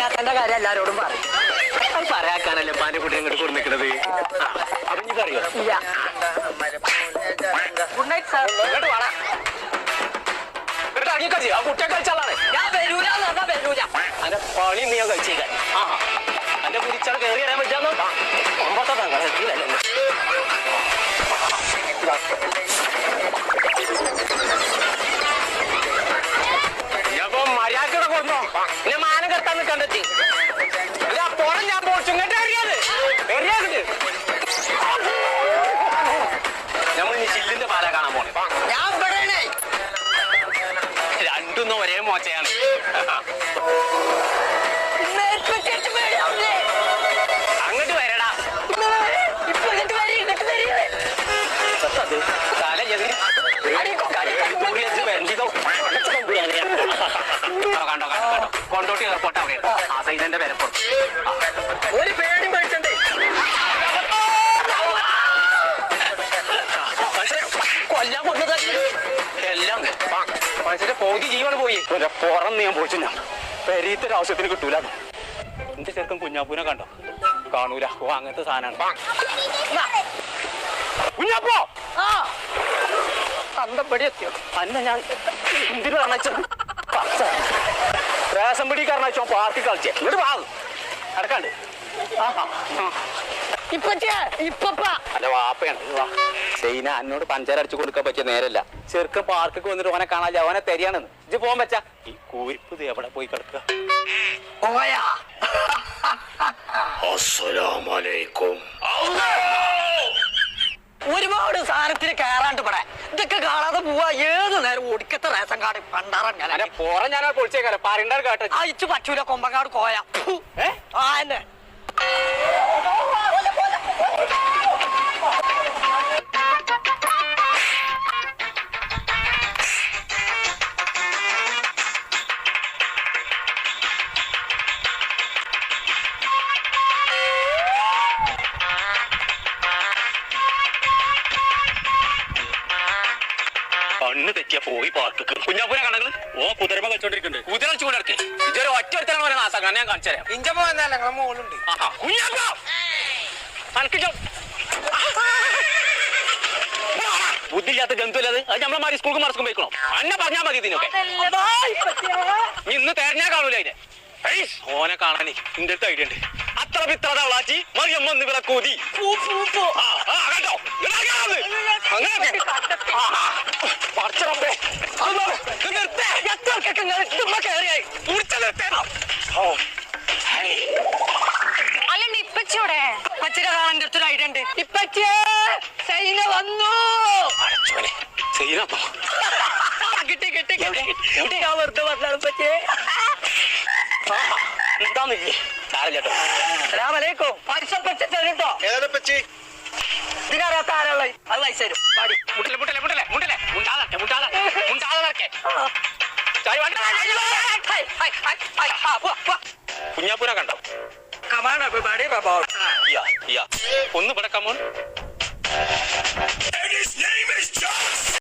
അതിനകത്തെ കാര്യം എല്ലാരോടും പറയും. പറയാക്കാനല്ലേ പാന്റെ കുട്ടി ഇങ്ങോട്ട് കൊടുക്കുന്നത്. അപ്പൊ നീ പറയോ? Good night sir. ഇങ്ങോട്ട് വേണം ഇറങ്ങിക്കച്ചി. ആ കുട്ടിയെ കഴിച്ചാളാണ്. ഞാൻ വരൂല വരൂല. അന്റെ പണി നീ കഴിച്ചേക്കാൻ. ആ അന്റെ കുടിച്ചാൽ കയറി അറിയാൻ പറ്റാന്നോ? ഒമ്പത്തെ ഞാനിപ്പോ മര്യാദ കൊടുന്നോ പിന്നെ മാനം കെട്ടാൻ കണ്ടെത്തി. പോണം ഞാൻ പോച്ചു ഇങ്ങോട്ട് അറിയാത് അറിയാണ്ട് നമ്മൾ ഇനി ചില്ലിന്റെ പാല കാണാൻ പോണേ. ഞാൻ ഇവിടെ രണ്ടൊന്നും ഒരേ മോശയാണ്. അങ്ങോട്ട് വരടാ. തല കണ്ടോ കണ്ടോ കൊണ്ടോട്ടി എയർപോർട്ട് അവിടെ ആ സൈഡിന്റെ പേരപ്പുറത്ത് ഒരു പേടിയും പേടിച്ചണ്ടേ. കൊല്ലാൻ കൊണ്ടത് എല്ലാം മനുഷ്യന്റെ പകുതി ജീവൻ പോയി. പുറം ഞാൻ പൊളിച്ചു. ഞാൻ പെരീത്തൊരു ആവശ്യത്തിന് കിട്ടൂല. എന്റെ ചെറുക്കൻ കുഞ്ഞാപ്പൂനെ കണ്ടോ? കാണൂല. ഓ അങ്ങനത്തെ സാധനമാണ് കുഞ്ഞാപ്പോ. അന്തപ്പടി എത്തിയോ അന്ന? ഞാൻ എന്തിനു കാരണ റേഷൻ പിടി കാരണോ പാർട്ടി കളിച്ചേ. ഇങ്ങോട്ട് വാങ്ങും നടക്കാണ്ട്. അല്ല വാപ്പയാണ്. സൈന എന്നോട് പഞ്ചാര അടിച്ചു കൊടുക്കാൻ പറ്റിയ നേരല്ല. ചെറുക്കൻ പാർക്കൊക്കെ വന്നിട്ട് ഓനെ കാണാൻ ഓനെ തരികയാണെന്ന് ഇജ്ജ് പോകാൻ പറ്റാ. ഈ കൂരിപ്പ് ഇത് എവിടെ പോയി കിടക്കുക? ഒരുപാട് സാധനത്തിന് കയറാണ്ട് പടേ ഇതൊക്കെ കാണാതെ പോവാ. ഏത് നേരം ഒടുക്കത്തെ റേഷൻ കാർഡ് പണ്ടാറ ഞാൻ പൊളിച്ചേക്കാലോ പറയണ്ട കേട്ടോ. അയച്ചു പറ്റൂല കൊമ്പങ്കാട് കോയ. ആ എന്നെ കണ്ണ് തെറ്റിയാ പോയി പാർക്ക്. കുഞ്ഞാപ്പൂനെ കണങ്ങൾ ഓ കുതിരമ കളിച്ചോണ്ടിരിക്കുന്നുണ്ട്. കുതിര കളിച്ചുകൊണ്ടിരിക്കേ ഇതൊരു ഒറ്റ ഒരുത്തരം പോലെ നാസാക്കാൻ ഞാൻ കാണിച്ചു തരാം. ഇഞ്ചപ്പോ വന്നല്ല ഞങ്ങളെ മോളുണ്ട്. ബുദ്ധിയില്ലാത്ത ജന്തുവല്ലത്. അത് നമ്മളെ സ്കൂൾക്ക് മറക്കും പോയിക്കണോ? അന്നെ പറഞ്ഞാൽ മതി ഇതിനൊക്കെ. ഇന്ന് തേഞ്ഞാ കാണൂല അതിനെ. ഓനെ കാണാനേ എന്റെ അടുത്ത് ഐഡിയ ഉണ്ട്. അത്ര പിത്ര തവളാച്ചി മറിയമ്മ ഒന്ന് വില കൂതി കേട്ടോ. അല്ലണ്ട് ഇപ്പച്ചോടെ പച്ചിര കാണാൻ എൻ്റെ അടുത്തൊരു ഐഡിയ ഉണ്ട്. ഇപ്പച്ചേ സൈന വന്നു. കിട്ടി കിട്ടി കിട്ടി. ഞാൻ വെറുതെ പറഞ്ഞാണ് പച്ചേ. എന്താന്നില്ലേ സാരല്ലോ. അസ്സലാമലൈക്കും. പൈസ പച്ച തരുട്ടോ. ഇതിനറിയാത്ത ആരാളെ അത് പൈസ തരും. പാടി മുട്ടലെ മുട്ടലെ മുട്ടലെ മുട്ടലെ മുണ്ടാതെ മുണ്ടാതെ മുണ്ടാതെ കുഞ്ഞാപ്പൂനെ കണ്ടോ? കമാണ് ഒന്ന് ഇവിടെ കമോൺ.